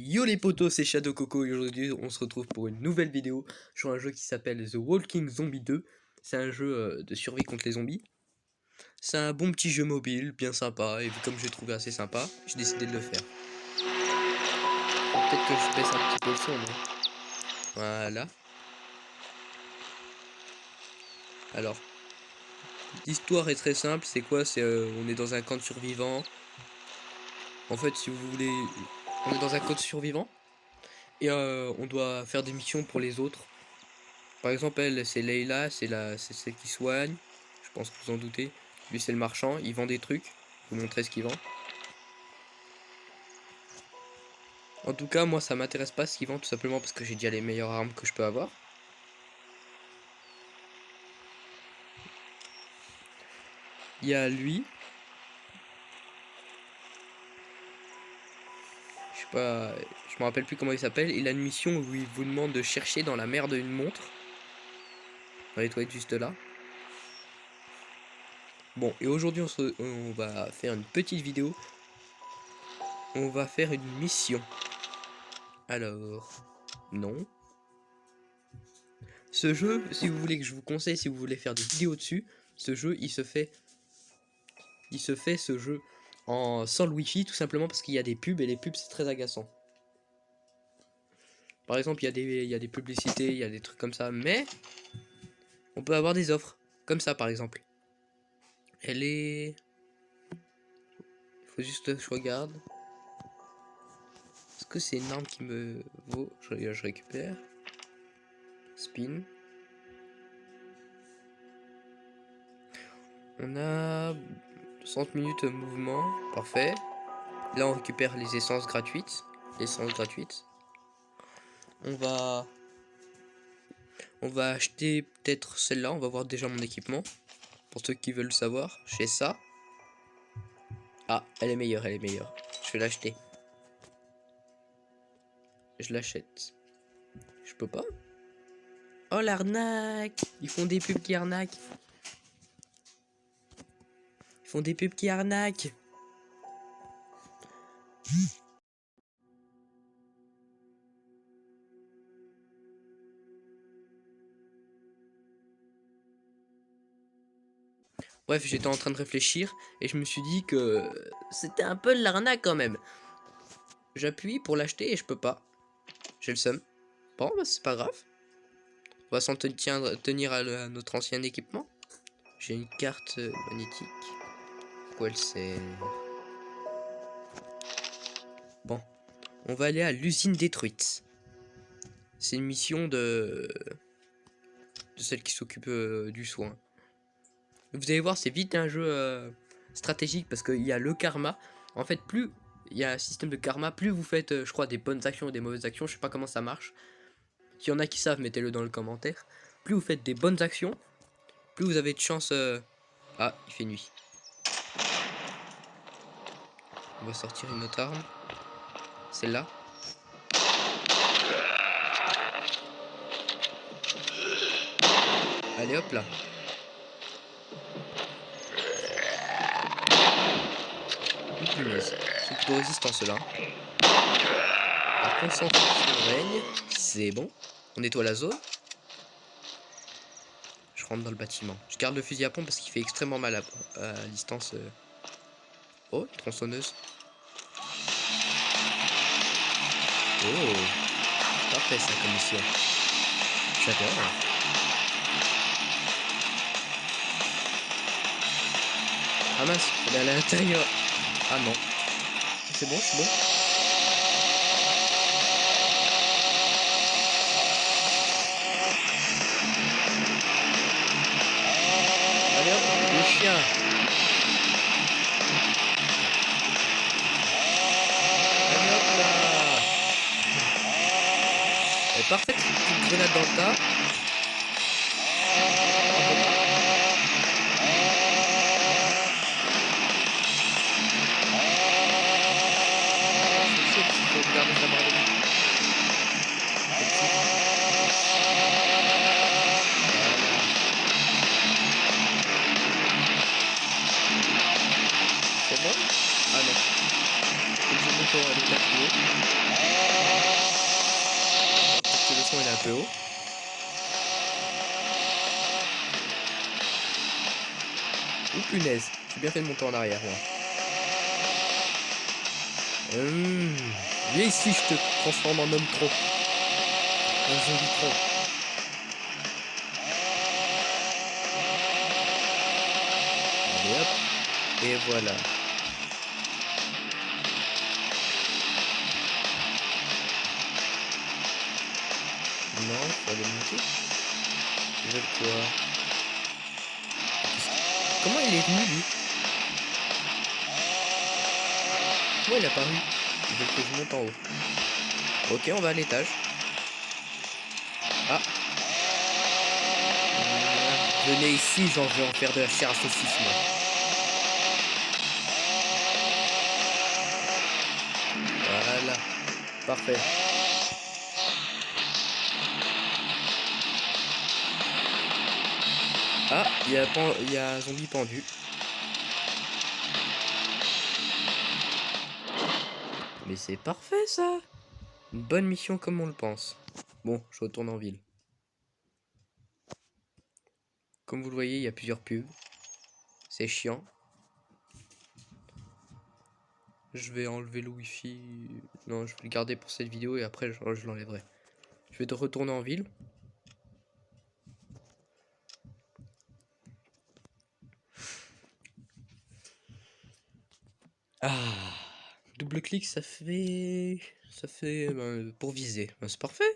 Yo les potos, c'est Shadow Coco et aujourd'hui on se retrouve pour une nouvelle vidéo sur un jeu qui s'appelle The Walking Zombie 2. C'est un jeu de survie contre les zombies. C'est un bon petit jeu mobile, bien sympa, et vu comme j'ai trouvé assez sympa, j'ai décidé de le faire. Faut peut-être que je baisse un petit peu le son, non? Voilà. Alors, l'histoire est très simple, c'est quoi? C'est on est dans un camp de survivants. En fait, si vous voulez, on est dans un camp de survivants et on doit faire des missions pour les autres. Par exemple, elle, c'est Leila, c'est celle qui soigne. Je pense que vous en doutez. Lui, c'est le marchand, il vend des trucs. Je vais vous montrer ce qu'il vend. En tout cas, moi, ça m'intéresse pas ce qu'il vend, tout simplement parce que j'ai déjà les meilleures armes que je peux avoir. Il y a lui. Je sais pas, je me rappelle plus comment il s'appelle. Il a une mission où il vous demande de chercher dans la merde une montre. Dans les toilettes juste là. Bon, et aujourd'hui, on va faire une petite vidéo. On va faire une mission. Alors, non. Ce jeu, si vous voulez que je vous conseille, si vous voulez faire des vidéos dessus, ce jeu, il se fait ce jeu sans le wifi, tout simplement parce qu'il y a des pubs, et les pubs, c'est très agaçant. Par exemple, il y a des publicités, il y a des trucs comme ça, mais on peut avoir des offres, comme ça, par exemple. Elle est... Il faut juste que je regarde. Est-ce que c'est une arme qui me vaut? Je récupère. Spin. On a 60 minutes de mouvement, parfait. Là, on récupère les essences gratuites. L'essence gratuite. On va acheter peut-être celle-là. On va voir déjà mon équipement. Pour ceux qui veulent le savoir, j'ai ça. Ah, elle est meilleure, elle est meilleure. Je vais l'acheter. Je l'achète. Je peux pas? Oh, l'arnaque! Ils font des pubs qui arnaquent. Ils font des pubs qui arnaquent. Bref, j'étais en train de réfléchir et je me suis dit que c'était un peu de l'arnaque quand même. J'appuie pour l'acheter et je peux pas. J'ai le seum. Bon, bah c'est pas grave. On va s'en tenir à notre ancien équipement. J'ai une carte magnétique. Pourquoi elle sert? Bon, on va aller à l'usine détruite. C'est une mission de celle qui s'occupe du soin. Vous allez voir, c'est vite un jeu stratégique parce qu'il y a le karma. En fait, plus il y a un système de karma, plus vous faites, je crois, des bonnes actions et des mauvaises actions. Je sais pas comment ça marche. S'il y en a qui savent, mettez-le dans le commentaire. Plus vous faites des bonnes actions, plus vous avez de chance. Ah, il fait nuit. On va sortir une autre arme. Celle-là. Allez hop là. Une punaise. C'est plutôt résistant cela. La concentration règne. C'est bon. On nettoie la zone. Je rentre dans le bâtiment. Je garde le fusil à pompe parce qu'il fait extrêmement mal à distance. Oh, une tronçonneuse. Oh, parfait ça comme mission. J'adore. Ah mince, elle est à l'intérieur. Ah non. C'est bon, c'est bon. Allez hop, le chien. Allez hop là. Elle est parfaite, petite grenade dans le tas. C'est bon? Ah non. Faut que je monte à l'étage plus haut. peu haut. Oh punaise, j'ai bien fait de monter en arrière moi. Viens ici, je te transforme en homme tronc. Un zombie tronc. Allez hop. Et voilà. Non, faut aller monter. Ils veulent quoi? Comment il est venu lui? Comment il est apparu? Ils veulent que je monte en haut. Ok, on va à l'étage. Ah. Venez ici, j'en veux en faire de la chair à saucisse moi. Voilà. Parfait. Ah, il y a un zombie pendu. Mais c'est parfait ça. Une bonne mission comme on le pense. Bon, je retourne en ville. Comme vous le voyez, il y a plusieurs pubs. C'est chiant. Je vais enlever le wifi. Non, je vais le garder pour cette vidéo et après je l'enlèverai. Je vais te retourner en ville. Ah, double clic, ça fait pour viser. Ben, c'est parfait.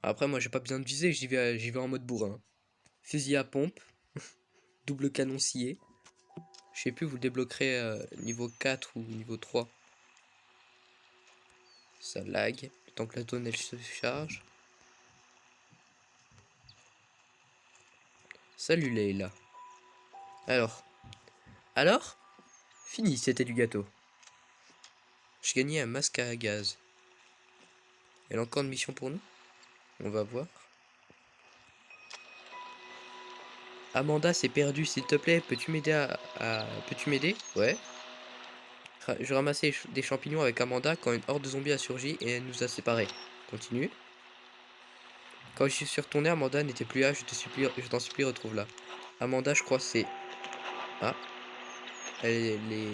Après, moi, j'ai pas besoin de viser, j'y vais en mode bourrin. Fusil à pompe, double canon scié. Je sais plus, vous le débloquerez niveau 4 ou niveau 3. Ça lag, le temps que la zone elle se charge. Salut Leila. Alors, fini, c'était du gâteau. J'ai gagné un masque à gaz. Elle a encore une mission pour nous? On va voir. Amanda s'est perdue, s'il te plaît, peux-tu m'aider Peux-tu m'aider? Ouais. Je ramassais des champignons avec Amanda quand une horde de zombies a surgi et elle nous a séparés. Continue. Quand je suis retourné, Amanda n'était plus là, je t'en supplie, retrouve-la. Amanda, je crois c'est... Ah.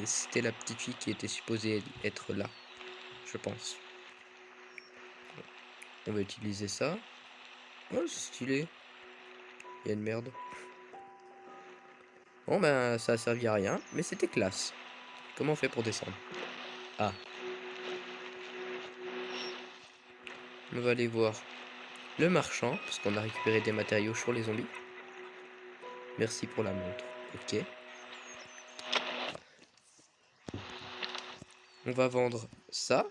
C'était la petite fille qui était supposée être là. Je pense. On va utiliser ça. Oh, c'est stylé. Il y a une merde. Bon ben, ça a servi à rien, mais c'était classe. Comment on fait pour descendre? Ah. On va aller voir le marchand, parce qu'on a récupéré des matériaux sur les zombies. Merci pour la montre. Ok. On va vendre ça.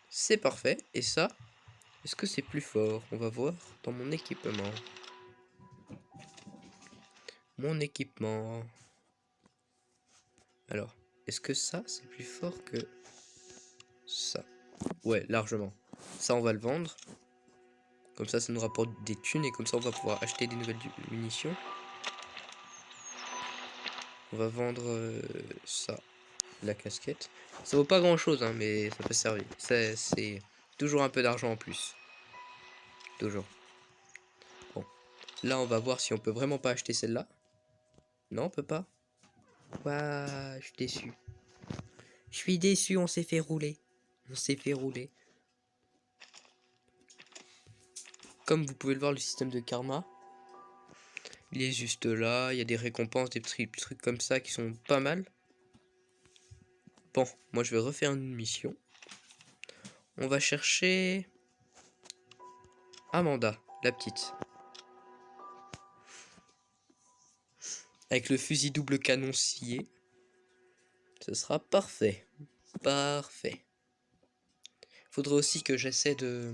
C'est parfait. Et ça, est-ce que c'est plus fort? On va voir dans mon équipement. Mon équipement. Alors, est-ce que ça, c'est plus fort que ça? Ouais, largement. Ça, on va le vendre. Comme ça nous rapporte des thunes et comme ça, on va pouvoir acheter des nouvelles munitions. On va vendre ça. La casquette. Ça vaut pas grand-chose, hein, mais ça peut servir. C'est toujours un peu d'argent en plus. Toujours. Bon. Là, on va voir si on peut vraiment pas acheter celle-là. Non, on peut pas. Ouah, je suis déçu. Je suis déçu, on s'est fait rouler. On s'est fait rouler. Comme vous pouvez le voir, le système de karma, il est juste là. Il y a des récompenses, des petits trucs comme ça qui sont pas mal. Bon, moi je vais refaire une mission. On va chercher Amanda, la petite. Avec le fusil double canon scié. Ce sera parfait. Parfait. Faudrait aussi que j'essaie de...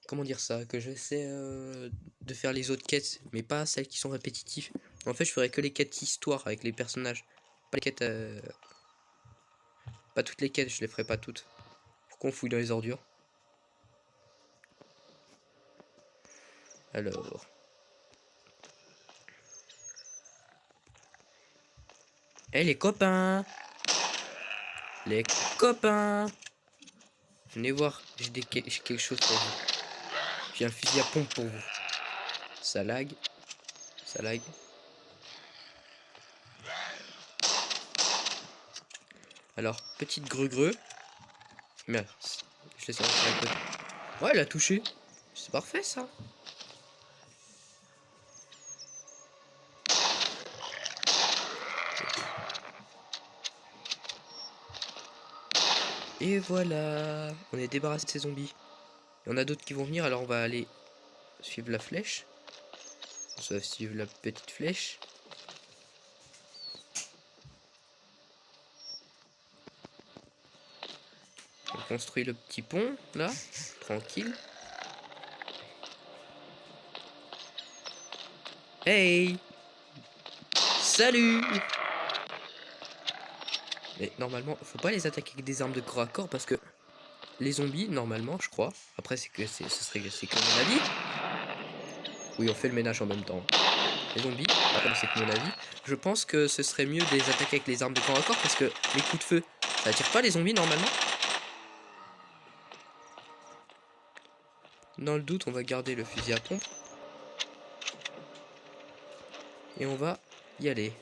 Comment dire ça? Que j'essaie de faire les autres quêtes, mais pas celles qui sont répétitives. En fait, je ferai que les quêtes histoire avec les personnages. Pas les quêtes... Pas toutes les quêtes, je les ferai pas toutes. Pourquoi on fouille dans les ordures? Alors... Eh les copains! Les copains! Venez voir, j'ai quelque chose pour vous. J'ai un fusil à pompe pour vous. Ça lag. Ça lag. Alors, petite greu-greu. Merde, je laisse rentrer à côté. Ouais, elle a touché. C'est parfait ça. Et voilà, on est débarrassé de ces zombies. Il y en a d'autres qui vont venir, alors on va aller suivre la flèche. On va suivre la petite flèche. On construit le petit pont, là, tranquille. Hey! Salut! Mais normalement, faut pas les attaquer avec des armes de corps à corps parce que les zombies, normalement, je crois. Après, c'est que mon avis. Oui, on fait le ménage en même temps. Les zombies, après c'est que mon avis. Je pense que ce serait mieux de les attaquer avec les armes de corps à corps parce que les coups de feu, ça attire pas les zombies normalement. Dans le doute, on va garder le fusil à pompe. Et on va y aller.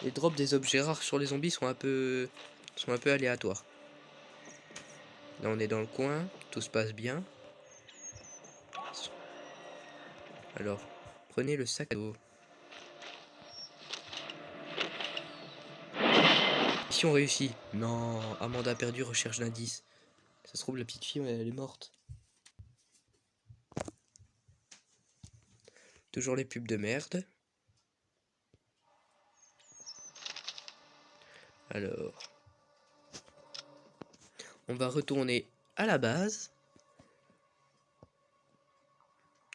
Les drops des objets rares sur les zombies sont un peu aléatoires. Là on est dans le coin, tout se passe bien. Alors, prenez le sac à dos. Si on réussit. Non, Amanda a perdu, recherche d'indice. Ça se trouve la petite fille elle est morte. Toujours les pubs de merde. Alors, on va retourner à la base.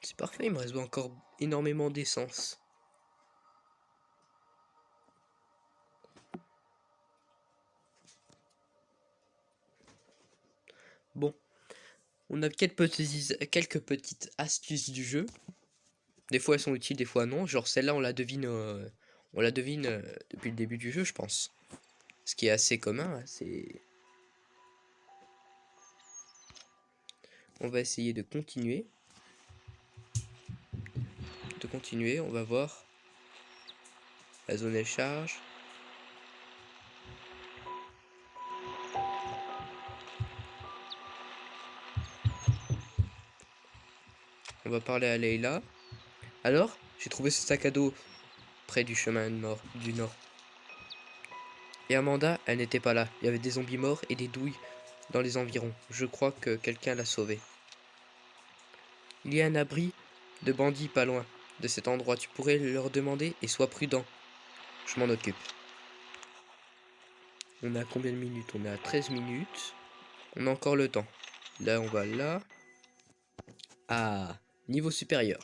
C'est parfait, il me reste encore énormément d'essence. Bon, on a quelques petites astuces du jeu. Des fois elles sont utiles, des fois non. Genre celle-là on la devine depuis le début du jeu, je pense. Ce qui est assez commun, c'est... On va essayer de continuer. On va voir. La zone elle charge. On va parler à Leila. Alors, j'ai trouvé ce sac à dos près du chemin du nord. Et Amanda, elle n'était pas là. Il y avait des zombies morts et des douilles dans les environs. Je crois que quelqu'un l'a sauvée. Il y a un abri de bandits pas loin de cet endroit. Tu pourrais leur demander et sois prudent. Je m'en occupe. On a combien de minutes? On est à 13 minutes. On a encore le temps. Là, on va là. Ah, niveau supérieur.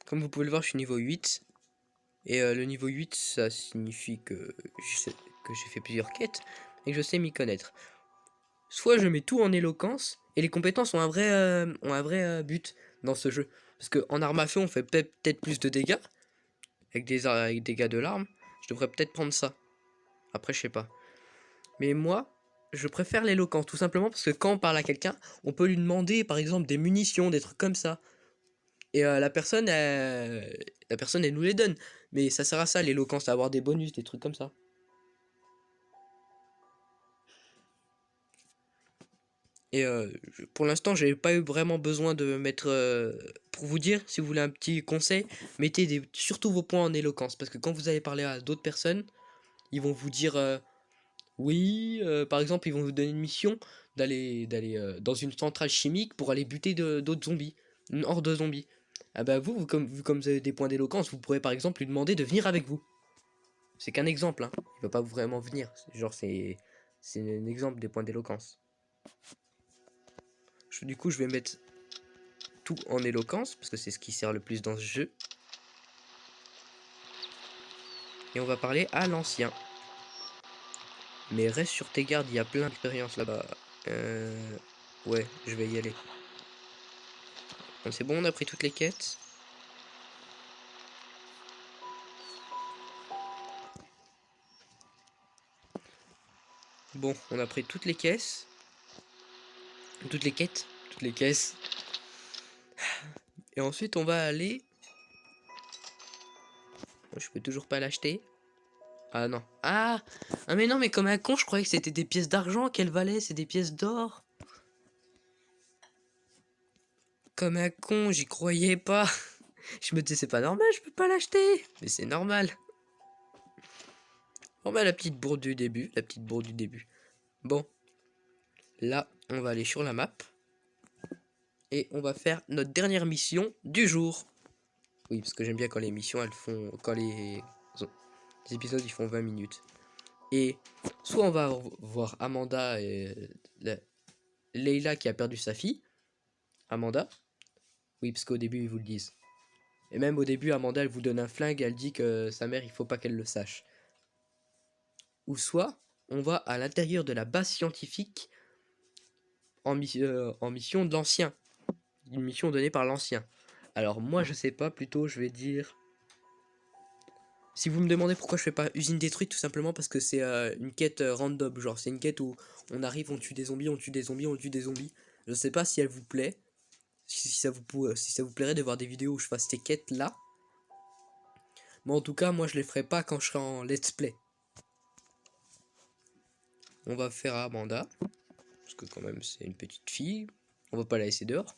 Comme vous pouvez le voir, je suis niveau 8. Et le niveau 8, ça signifie que j'ai fait plusieurs quêtes et que je sais m'y connaître. Soit je mets tout en éloquence, et les compétences ont un vrai but dans ce jeu. Parce qu'en arme à feu, on fait peut-être plus de dégâts, avec des dégâts de l'arme. Je devrais peut-être prendre ça. Après, je sais pas. Mais moi, je préfère l'éloquence, tout simplement parce que quand on parle à quelqu'un, on peut lui demander, par exemple, des munitions, des trucs comme ça. Et la personne, elle nous les donne. Mais ça sert à ça, l'éloquence, à avoir des bonus, des trucs comme ça. Et pour l'instant, j'ai pas eu vraiment besoin de mettre... pour vous dire, si vous voulez un petit conseil, mettez surtout vos points en éloquence. Parce que quand vous allez parler à d'autres personnes, ils vont vous dire... oui, par exemple, ils vont vous donner une mission d'aller dans une centrale chimique pour aller buter d'autres zombies. Une horde de zombies. Ah bah vu comme vous avez des points d'éloquence, vous pourrez par exemple lui demander de venir avec vous. C'est qu'un exemple, hein. Il va pas vraiment venir. Genre, c'est un exemple des points d'éloquence. Du coup, je vais mettre tout en éloquence, parce que c'est ce qui sert le plus dans ce jeu. Et on va parler à l'ancien. Mais reste sur tes gardes, il y a plein d'expériences là-bas. Ouais, je vais y aller. Bon, c'est bon, on a pris toutes les quêtes. Bon, on a pris toutes les caisses. Toutes les quêtes. Toutes les caisses. Et ensuite, on va aller... Je peux toujours pas l'acheter. Ah non. Ah, mais non, mais comme un con, je croyais que c'était des pièces d'argent qu'elles valaient. C'est des pièces d'or. Comme un con, j'y croyais pas. Je me disais, c'est pas normal, je peux pas l'acheter. Mais c'est normal. Bon, bah, la petite bourde du début. La petite bourde du début. Bon. Là, on va aller sur la map. Et on va faire notre dernière mission du jour. Oui, parce que j'aime bien quand les missions, elles font... Quand les épisodes, ils font 20 minutes. Et soit on va voir Amanda et Leila qui a perdu sa fille. Amanda. Oui, parce qu'au début, ils vous le disent. Et même au début, Amanda, elle vous donne un flingue, elle dit que sa mère, il faut pas qu'elle le sache. Ou soit, on va à l'intérieur de la base scientifique en mission de l'ancien. Une mission donnée par l'ancien. Alors moi, je sais pas, plutôt, je vais dire... Si vous me demandez pourquoi je fais pas usine détruite, tout simplement parce que c'est une quête random. Genre, c'est une quête où on arrive, on tue des zombies, on tue des zombies, on tue des zombies. Je sais pas si elle vous plaît. Si ça vous plairait de voir des vidéos où je fasse ces quêtes là. Mais en tout cas, moi je les ferai pas quand je serai en let's play. On va faire Amanda. Parce que quand même c'est une petite fille. On va pas la laisser dehors.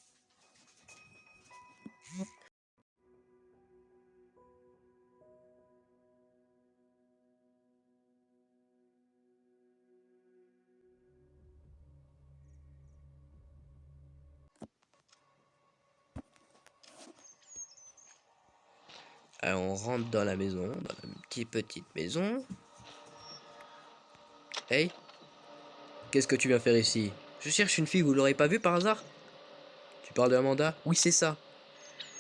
Alors on rentre dans la maison. Dans la petite maison. Hey, qu'est-ce que tu viens faire ici? Je cherche une fille, vous l'aurez pas vue par hasard? Tu parles de Amanda? Oui, c'est ça.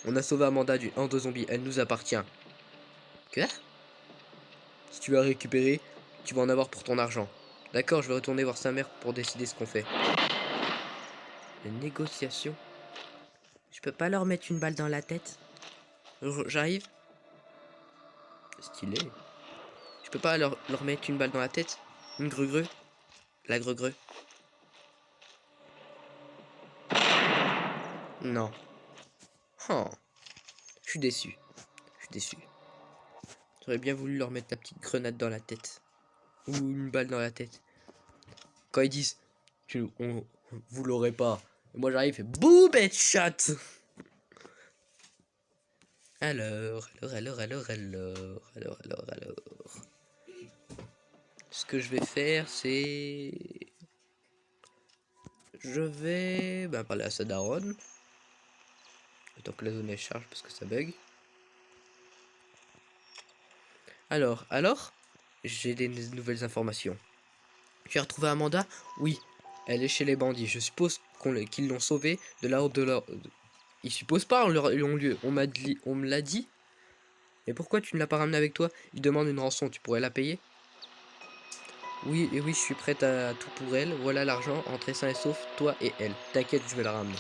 On a sauvé Amanda du hand de zombie, elle nous appartient. Quoi? Si tu veux la récupérer, tu vas en avoir pour ton argent. D'accord, je vais retourner voir sa mère pour décider ce qu'on fait. Les négociations. Je peux pas leur mettre une balle dans la tête. J'arrive. Stylé. Je peux pas leur mettre une balle dans la tête. Une greu-greu. La greu-greu. Non. Oh. Je suis déçu. Je suis déçu. J'aurais bien voulu leur mettre la petite grenade dans la tête. Ou une balle dans la tête. Quand ils disent vous l'aurez pas. Et moi j'arrive et boum, headshot. Alors. Ce que je vais faire, c'est... Je vais parler à sa daronne. Tant que la zone elle charge parce que ça bug. Alors, j'ai des nouvelles informations. Tu as retrouvé Amanda? Oui, elle est chez les bandits. Je suppose qu'ils l'ont sauvée de la haute de leur... Ils supposent pas en leur lieu. On me l'a dit. Et pourquoi tu ne l'as pas ramenée avec toi? Ils demandent une rançon, tu pourrais la payer? Oui, et oui, je suis prête à tout pour elle. Voilà l'argent, entrez sain et sauf, toi et elle. T'inquiète, je vais la ramener.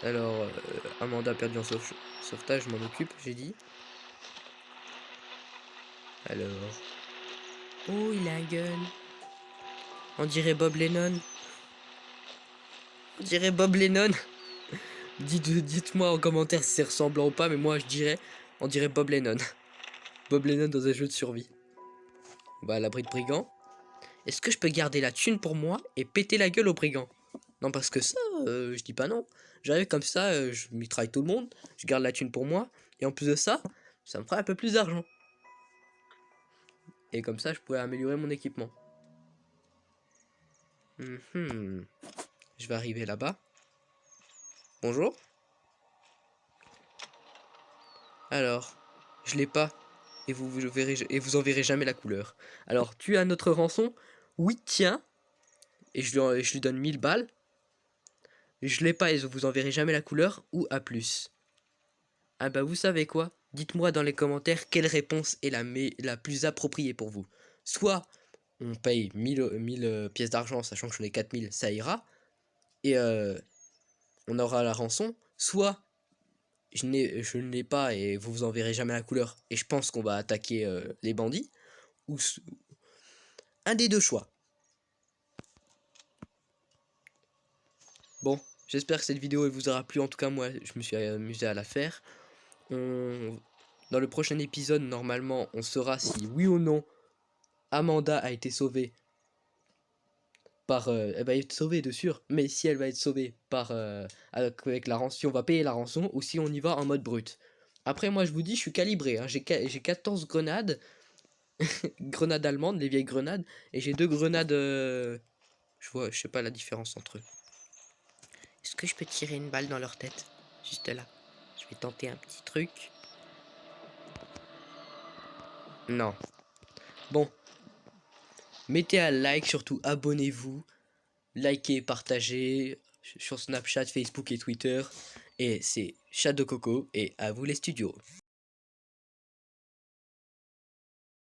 Alors, Amanda a perdu en sauvetage, je m'en occupe, j'ai dit. Alors... Oh, il a un gun. On dirait Bob Lennon. On dirait Bob Lennon. Dites-moi en commentaire si c'est ressemblant ou pas, mais moi je dirais... On dirait Bob Lennon. Bob Lennon dans un jeu de survie. Bah, l'abri de brigands. Est-ce que je peux garder la thune pour moi et péter la gueule aux brigands? Non, parce que ça, je dis pas non. J'arrive comme ça, je mitraille tout le monde, je garde la thune pour moi, et en plus de ça, ça me fera un peu plus d'argent. Et comme ça, je pourrais améliorer mon équipement. Je vais arriver là-bas. Bonjour. Alors, je l'ai pas, et vous en verrez jamais la couleur. Alors, tu as notre rançon? Oui, tiens. Et je lui donne 1000 balles. Je l'ai pas et vous en verrez jamais la couleur, ou à plus. Ah bah vous savez quoi? Dites-moi dans les commentaires quelle réponse est la plus appropriée pour vous. Soit on paye 1000 pièces d'argent, sachant que j'en ai 4000, ça ira. Et on aura la rançon. Soit je ne l'ai pas et vous en verrez jamais la couleur. Et je pense qu'on va attaquer les bandits. Un des deux choix. Bon, j'espère que cette vidéo elle vous aura plu. En tout cas, moi, je me suis amusé à la faire. Dans le prochain épisode, normalement, on saura si oui ou non Amanda a été sauvée par... elle va être sauvée de sûr, mais si elle va être sauvée par avec la rançon, si on va payer la rançon, ou si on y va en mode brut. Après, moi, je vous dis, je suis calibré. Hein. J'ai 14 grenades. Grenades allemandes, les vieilles grenades. Et j'ai 2 grenades... je sais pas la différence entre eux. Est-ce que je peux tirer une balle dans leur tête? Juste là. Je vais tenter un petit truc. Non. Bon. Mettez un like, surtout abonnez-vous. Likez, partagez sur Snapchat, Facebook et Twitter. Et c'est Shadow Coco et à vous les studios.